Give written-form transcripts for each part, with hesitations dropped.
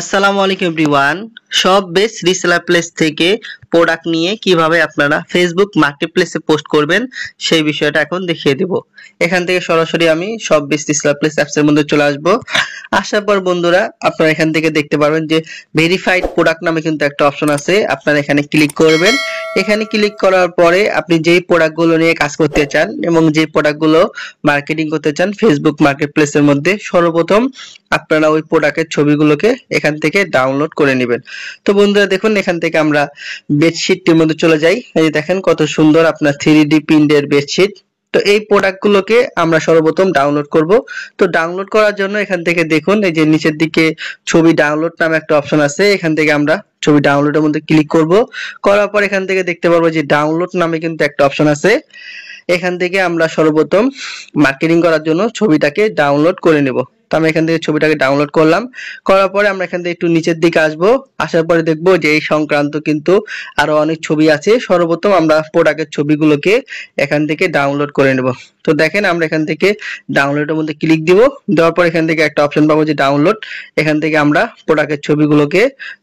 আসসালামু আলাইকুম এভরিওয়ান। সব বেস্ট রিসেলার প্লেস থেকে প্রোডাক্ট নিয়ে কিভাবে আপনারা ফেসবুক মার্কেটপ্লেসে পোস্ট করবেন সেই বিষয়টা এখন দেখিয়ে দেব। এখান থেকে সরাসরি আমি সব বেস্ট রিসেলার প্লেস অ্যাপসের মধ্যে চলে আসব। আসার পর বন্ধুরা আপনারা এখান থেকে দেখতে পারবেন যে ভেরিফাইড প্রোডাক্ট নামে কিন্তু একটা অপশন আছে, আপনারা এখানে ক্লিক করবেন। এখানে ক্লিক করার পরে আপনি যেই প্রোডাক্টগুলো নিয়ে কাজ করতে চান এবং যে প্রোডাক্টগুলো মার্কেটিং করতে চান ফেসবুক মার্কেটপ্লেসের মধ্যে, সর্বপ্রথম আপনারা ওই প্রোডাক্টের ছবিগুলোকে এখান থেকে ডাউনলোড করে নেবেন। তো বন্ধুরা দেখুন, এখান থেকে আমরা বেডশিটটির মধ্যে চলে যাই। এই যে দেখেন কত সুন্দর আপনার 3D প্রিন্টের বেডশিট। তো এই প্রোডাক্টগুলোকে আমরা সর্বপ্রথম ডাউনলোড করব। তো ডাউনলোড করার জন্য এখান থেকে দেখুন এই যে নিচের দিকে ছবি ডাউনলোড নামে একটা অপশন আছে, এখান থেকে আমরা ছবি ডাউনলোডের মধ্যে ক্লিক করব। করার পর এখান থেকে দেখতে পারবো যে ডাউনলোড নামে কিন্তু একটা অপশন আছে, এখান থেকে আমরা সর্বপ্রথম মার্কেটিং করার জন্য ছবিটাকে ডাউনলোড করে নেব। তো আমি এখান থেকে ছবিটাকে ডাউনলোড করলাম। করার পরে আমরা এখান থেকে একটু নিচের দিকে আসবো, আসার পরে দেখবো যে এই সংক্রান্ত কিন্তু আরো অনেক ছবি আছে। সর্বপ্রথম আমরা প্রোডাক্টের ছবিগুলোকে এখান থেকে ডাউনলোড করে নেব। তো দেখেন আমরা এখান থেকে ডাউনলোডের মধ্যে ক্লিক দিব, দেওয়ার পর এখান থেকে একটা অপশন পাবো যে ডাউনলোড, এখান থেকে আমরা প্রোডাক্টের ছবিগুলোকে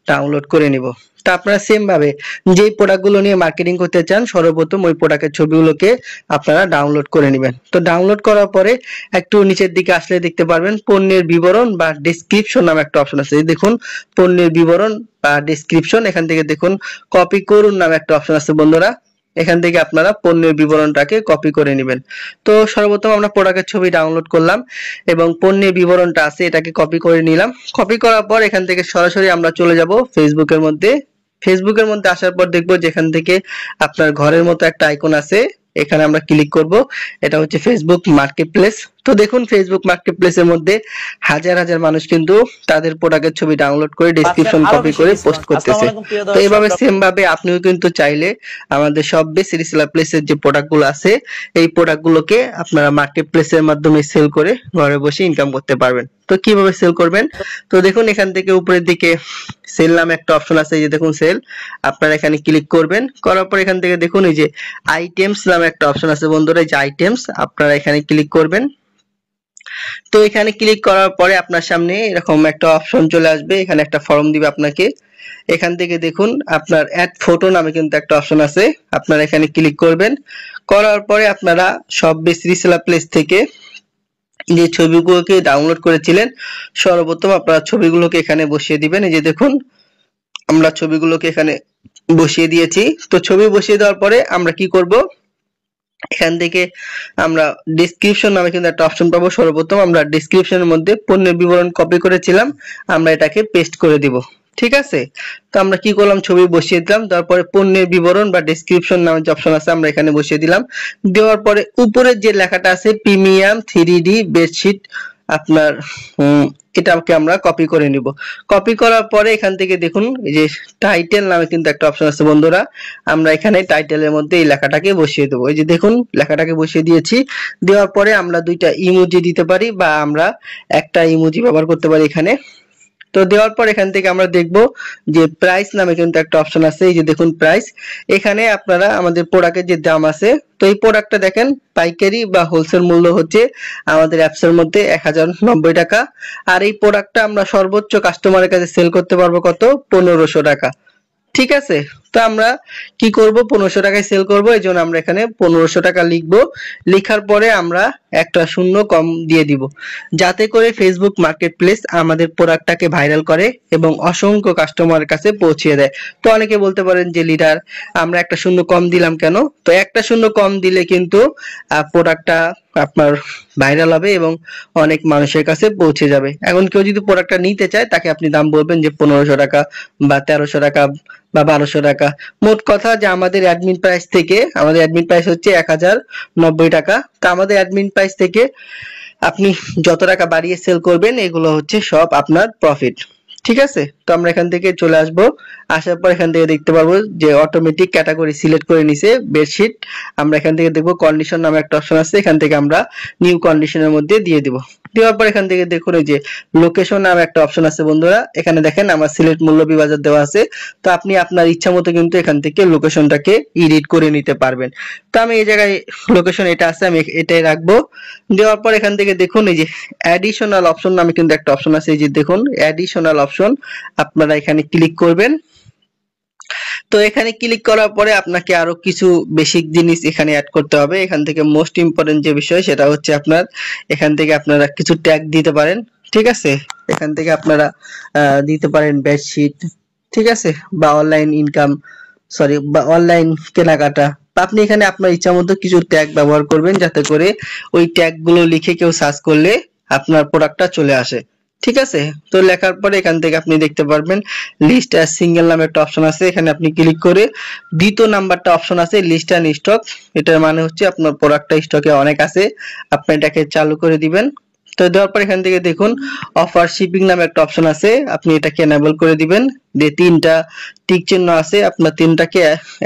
ডাউনলোড করে নিব। তা আপনারা সেম ভাবে যেই প্রোডাক্টগুলো নিয়ে মার্কেটিং করতে চান সর্বপ্রথম ওই প্রোডাক্টের ছবিগুলোকে আপনারা ডাউনলোড করে নেবেন। তো ডাউনলোড করার পরে একটু নিচের দিকে আসলে দেখতে পারবেন পণ্যের বিবরণ বা ডেসক্রিপশন নামে একটা অপশন আছে। দেখুন পণ্যের বিবরণ বা ডেসক্রিপশন, এখান থেকে দেখুন কপি করুন নামে একটা অপশন আছে বন্ধুরা, এখান থেকে আপনারা পণ্যের বিবরণটাকে কপি করে নেবেন। তো সর্বপ্রথম আমরা প্রোডাক্টের ছবি ডাউনলোড করলাম এবং পণ্যের বিবরণটা আছে এটাকে কপি করে নিলাম। কপি করার পর এখান থেকে সরাসরি আমরা চলে যাব ফেসবুকের মধ্যে। ফেসবুকের মধ্যে আসার পর দেখবো যেখান থেকে আপনার ঘরের মতো একটা আইকন আছে, এখানে আমরা ক্লিক করব। এটা হচ্ছে ফেসবুক মার্কেটপ্লেস। তো দেখুন ফেসবুক মার্কেটপ্লেসের মধ্যে হাজার হাজার মানুষ কিন্তু তাদের প্রোডাক্টের ছবি ডাউনলোড করে ডেসক্রিপশন কপি করে পোস্ট করতেছে। তো এইভাবে সেম ভাবে আপনিও কিন্তু চাইলে আমাদের সব বেস্ট রিসেলার প্লেসের যে প্রোডাক্টগুলো আছে এই প্রোডাক্টগুলোকে আপনারা মার্কেটপ্লেসের মাধ্যমে সেল করে ঘরে বসে ইনকাম করতে পারবেন। তো কিভাবে সেল করবেন, তো দেখুন এখান থেকে উপরের দিকে সেল নামে একটা অপশন আছে, এই যে দেখুন সেল, আপনারা এখানে ক্লিক করবেন। করার পর এখান থেকে দেখুন এই যে আইটেমস নামে একটা অপশন আছে বন্ধুরা, এই যে আইটেমস, আপনারা এখানে ক্লিক করবেন। তো এখানে ক্লিক করার পরে আপনার সামনে এরকম একটা অপশন চলে আসবে, এখানে একটা ফর্ম দিবে আপনাকে। এখান থেকে দেখুন আপনার অ্যাড ফটো নামে কিন্তু একটা অপশন আছে, আপনারা এখানে ক্লিক করবেন। করার পরে আপনারা সব বেস্ট রিসেলার প্লেস থেকে যে ছবিগুলোকে ডাউনলোড করেছিলেন সর্বপ্রথম আপনারা ছবিগুলোকে এখানে বসিয়ে দিবেন। এই যে দেখুন আমরা ছবিগুলোকে এখানে বসিয়ে দিয়েছি। তো ছবি বসিয়ে দেওয়ার পরে আমরা কি করব, এখান থেকে আমরা ডেসক্রিপশন নামে কিন্তু একটা অপশন পাবো। সর্বপ্রথম আমরা ডেসক্রিপশনের মধ্যে পণ্যের বিবরণ কপি করেছিলাম, আমরা এটাকে পেস্ট করে দিব। ঠিক আছে, তো আমরা কি করলাম, ছবি বসিয়ে দিলাম, তারপরে পণ্যের বিবরণ বা ডেসক্রিপশন নামে যে অপশন আছে আমরা এখানে বসিয়ে দিলাম। দেওয়ার পরে উপরে যে লেখাটা আছে প্রিমিয়াম 3D বেডশিট, আপনার এটাকে আমরা কপি করে নিব। কপি করার পরে এখান থেকে দেখুন এই যে টাইটেল নামে কিন্তু একটা অপশন আছে বন্ধুরা, আমরা এখানে টাইটেলের মধ্যে এই লেখাটাকে বসিয়ে দেবো। এই যে দেখুন লেখাটাকে বসিয়ে দিয়েছি। দেওয়ার পরে আমরা দুইটা ইমোজি দিতে পারি বা আমরা একটা ইমোজি ব্যবহার করতে পারি এখানে। তো দেওয়ার পর এখান থেকে আমরা দেখব যে প্রাইস নামে কিন্তু একটা অপশন আছে, এই যে দেখুন প্রাইস, এখানে আপনারা আমাদের প্রোডাক্টের যে দাম আছে, তো এই প্রোডাক্টটা দেখেন পাইকারি বা হোলসেল মূল্য হচ্ছে আমাদের অ্যাপসের মধ্যে 1090 টাকা। আর এই প্রোডাক্টটা আমরা সর্বোচ্চ কাস্টমারের কাছে সেল করতে পারবো কত, 1500 টাকা। ঠিক আছে, তো আমরা কি করব, 1500 টাকায় সেল করব, এই জন্য আমরা এখানে 1500 টাকা লিখবো। লেখার পরে আমরা একটা শূন্য কম দিয়ে দিব, যাতে করে ফেসবুক মার্কেটপ্লেস আমাদের প্রোডাক্টটাকে ভাইরাল করে এবং অসংখ্য কাস্টমারের কাছে পৌঁছে দেয়। তো অনেকে বলতে পারেন যে লিডার আমরা একটা শূন্য কম দিলাম কেন, তো একটা শূন্য কম দিলে কিন্তু প্রোডাক্টটা আপনার ভাইরাল হবে এবং অনেক মানুষের কাছে পৌঁছে যাবে। এখন কেউ যদি প্রোডাক্টটা নিতে চায় তাকে আপনি দাম বলবেন যে 1500 টাকা বা 1300 টাকা বা 1200 টাকা। মোট কথা যে আমাদের অ্যাডমিন প্রাইস থেকে, আমাদের অ্যাডমিন প্রাইস হচ্ছে 1090 টাকা, তো আমাদের অ্যাডমিন প্রাইস থেকে আপনি যত টাকা বাড়িয়ে সেল করবেন এগুলো হচ্ছে সব আপনার প্রফিট। ঠিক আছে, তো আমরা এখান থেকে চলে আসব। আসার পর এখান থেকে দেখতে পারবো যে অটোমেটিক ক্যাটাগরি সিলেক্ট করে নিছে বেডশিট। আমরা এখান থেকে দেখবো কন্ডিশন নামে একটা অপশন আছে, এখান থেকে আমরা নিউ কন্ডিশনের মধ্যে দিয়ে দিব। দেওয়ার পর এখান থেকে দেখুন এই যে লোকেশন নামে একটা অপশন আছে বন্ধুরা, এখানে দেখেন আমার সিলেট মৌলভীবাজার দেওয়া আছে। তো আপনি আপনার ইচ্ছা মতো কিন্তু এখান থেকে লোকেশনটাকে এডিট করে নিতে পারবেন। তো আমি এই জায়গায় লোকেশন এটা আছে, আমি এটাই রাখবো। দেওয়ার পর এখান থেকে দেখুন এই যে অ্যাডিশনাল অপশন নামে কিন্তু একটা অপশন আছে, এই যে দেখুন অ্যাডিশনাল অপশন, আপনারা এখানে ক্লিক করবেন। তো এখানে ক্লিক করার পরে আপনাকে আরো কিছু বেসিক জিনিস এখানে অ্যাড করতে হবে। এখান থেকে মোস্ট ইম্পর্টেন্ট যে বিষয় সেটা হচ্ছে আপনার এখান থেকে আপনারা কিছু ট্যাগ দিতে পারেন, ঠিক আছে। এখান থেকে আপনারা দিতে পারেন বেডশিট, ঠিক আছে, বা অনলাইন ইনকাম, সরি, বা অনলাইন কেনাকাটা। আপনি এখানে আপনার ইচ্ছা মতো কিছু ট্যাগ ব্যবহার করবেন, যাতে করে ওই ট্যাগ গুলো লিখে কেউ সার্চ করলে আপনার প্রোডাক্টটা চলে আসে, ঠিক আছে। তো লেখার পরে এখান থেকে আপনি দেখতে পারবেন লিস্ট অ্যাজ সিঙ্গেল নামে একটা অপশন আছে, এখানে আপনি ক্লিক করে দ্বিতীয় নাম্বারটা অপশন আছে লিস্ট অ্যান্ড স্টক, এটার মানে হচ্ছে আপনার প্রোডাক্টটা স্টকে অনেক আছে, আপনি এটাকে চালু করে দিবেন। তো দেওয়ার পর এখান থেকে দেখুন অফার শিপিং নামে একটা অপশন আছে, আপনি এটাকে এনেবল করে দিবেন। যে তিনটা টিক চিহ্ন আছে আপনার তিনটাকে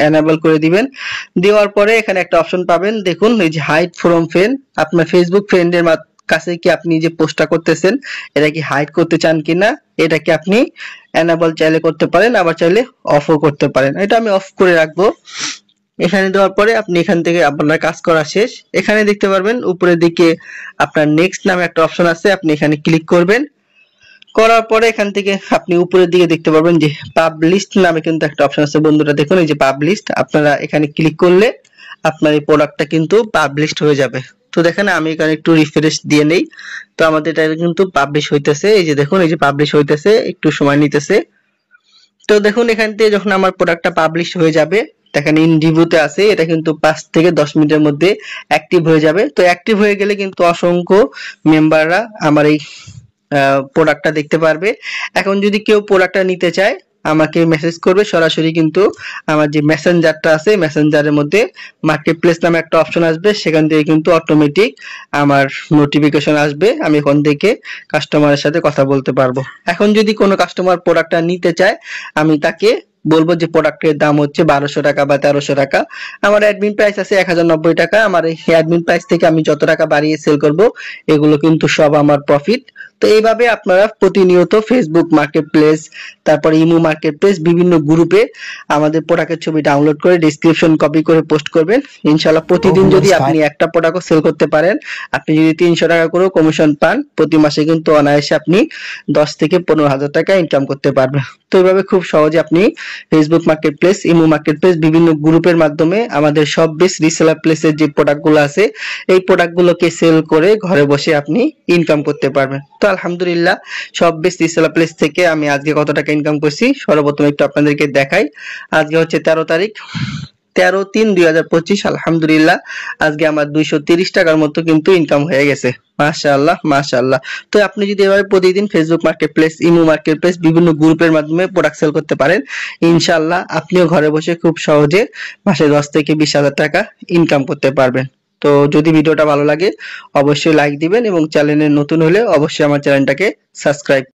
এনেবল করে দিবেন। দেওয়ার পরে এখানে একটা অপশন পাবেন, দেখুন এই যে হাইড ফ্রম ফ্রেন্ড, আপনার ফেসবুক ফ্রেন্ডের কাছে কি আপনি যে পোস্টটা করতেছেন এটা কি হাইড করতে চান কিনা, এটাকে আপনি এনেবল চাইলে করতে পারেন, আবার চাইলে অফও করতে পারেন। এটা আমি অফ করে রাখবো। এখানে দেওয়ার পরে আপনি এখান থেকে আপনার কাজ করা শেষ। এখানে দেখতে পারবেন উপরের দিকে আপনার নেক্সট নামে একটা অপশন আছে, আপনি এখানে ক্লিক করবেন। করার পরে এখান থেকে আপনি উপরের দিকে দেখতে পারবেন যে পাবলিশড নামে কিন্তু একটা অপশন আছে বন্ধুরা, দেখুন এই যে পাবলিশড, আপনারা এখানে ক্লিক করলে আপনার এই প্রোডাক্টটা কিন্তু পাবলিশড হয়ে যাবে। তো দেখেন আমি এখানে একটু রিফ্রেশ দিয়ে নেই, তো আমাদের এটা কিন্তু পাবলিশ হইতেছে, এই যে দেখুন এই যে পাবলিশ হইতেছে, একটু সময় নিতেছে। তো দেখুন এখান থেকে যখন আমার প্রোডাক্টটা পাবলিশ হয়ে যাবে, দেখেন ইন রিভিউতে আছে, এটা কিন্তু 5 থেকে 10 মিনিটের মধ্যে অ্যাক্টিভ হয়ে যাবে। তো অ্যাক্টিভ হয়ে গেলে কিন্তু অসংখ্য মেম্বাররা আমার এই প্রোডাক্টটা দেখতে পারবে। এখন যদি কেউ প্রোডাক্টটা নিতে চায় আমাকে মেসেজ করবে সরাসরি, কিন্তু আমার যে মেসেঞ্জারটা আছে মেসেঞ্জারের মধ্যে মার্কেট প্লেস নামে একটা অপশন আসবে, সেখান থেকে কিন্তু অটোমেটিক আমার নোটিফিকেশন আসবে, আমি ওখান থেকে কাস্টমারের সাথে কথা বলতে পারবো। এখন যদি কোনো কাস্টমার প্রোডাক্টটা নিতে চায় আমি তাকে বলবো যে প্রোডাক্টের দাম হচ্ছে 1200 টাকা বা 1300 টাকা, আমার অ্যাডমিন প্রাইস আছে 1090 টাকা, আমার এই অ্যাডমিন প্রাইস থেকে আমি যত টাকা বাড়িয়ে সেল করব এগুলো কিন্তু সব আমার প্রফিট। তো এইভাবে আপনারা প্রতিনিয়ত ফেসবুক মার্কেটপ্লেস, তারপরে ইমো মার্কেটপ্লেস, বিভিন্ন গ্রুপে আমাদের প্রোডাক্টের ছবি ডাউনলোড করে ডেসক্রিপশন কপি করে পোস্ট করবেন। ইনশাআল্লাহ প্রতিদিন যদি আপনি একটা প্রোডাক্টও সেল করতে পারেন, আপনি যদি 300 টাকা করে কমিশন পান, প্রতি মাসে কিন্তু অনায়াসে আপনি 10 থেকে 15,000 টাকা ইনকাম করতে পারবেন। তো এইভাবে খুব সহজে আপনি ফেসবুক মার্কেটপ্লেস, ইমো মার্কেটপ্লেস, বিভিন্ন গ্রুপের মাধ্যমে আমাদের সব বেস্ট রিসেলার প্লেসের যে প্রোডাক্টগুলো আছে এই প্রোডাক্টগুলোকে সেল করে ঘরে বসে আপনি ইনকাম করতে পারবেন। তো আলহামদুলিল্লাহ সব বেস্ট রিসেলার প্লেস থেকে আমি আজকে কত টাকা ইনকাম করছি সর্বপ্রথম একটু আপনাদেরকে দেখাই। আজকে হচ্ছে 13 তারিখ, 13/3/2025, আলহামদুলিল্লাহ আজকে আমার 230 টাকার মতো কিন্তু ইনকাম হয়ে গেছে। মাশাআল্লাহ মাশাআল্লাহ। তো আপনি যদি এভাবে প্রতিদিন ফেসবুক মার্কেটপ্লেস, ইমো মার্কেটপ্লেস, বিভিন্ন গ্রুপের মাধ্যমে প্রোডাক্ট সেল করতে পারেন, ইনশাআল্লাহ আপনিও ঘরে বসে খুব সহজে মাসে 10 থেকে 20,000 টাকা ইনকাম করতে পারবেন। তো যদি ভিডিওটা ভালো লাগে অবশ্যই লাইক দিবেন এবং চ্যানেলে নতুন হলে অবশ্যই আমার চ্যানেলটাকে সাবস্ক্রাইব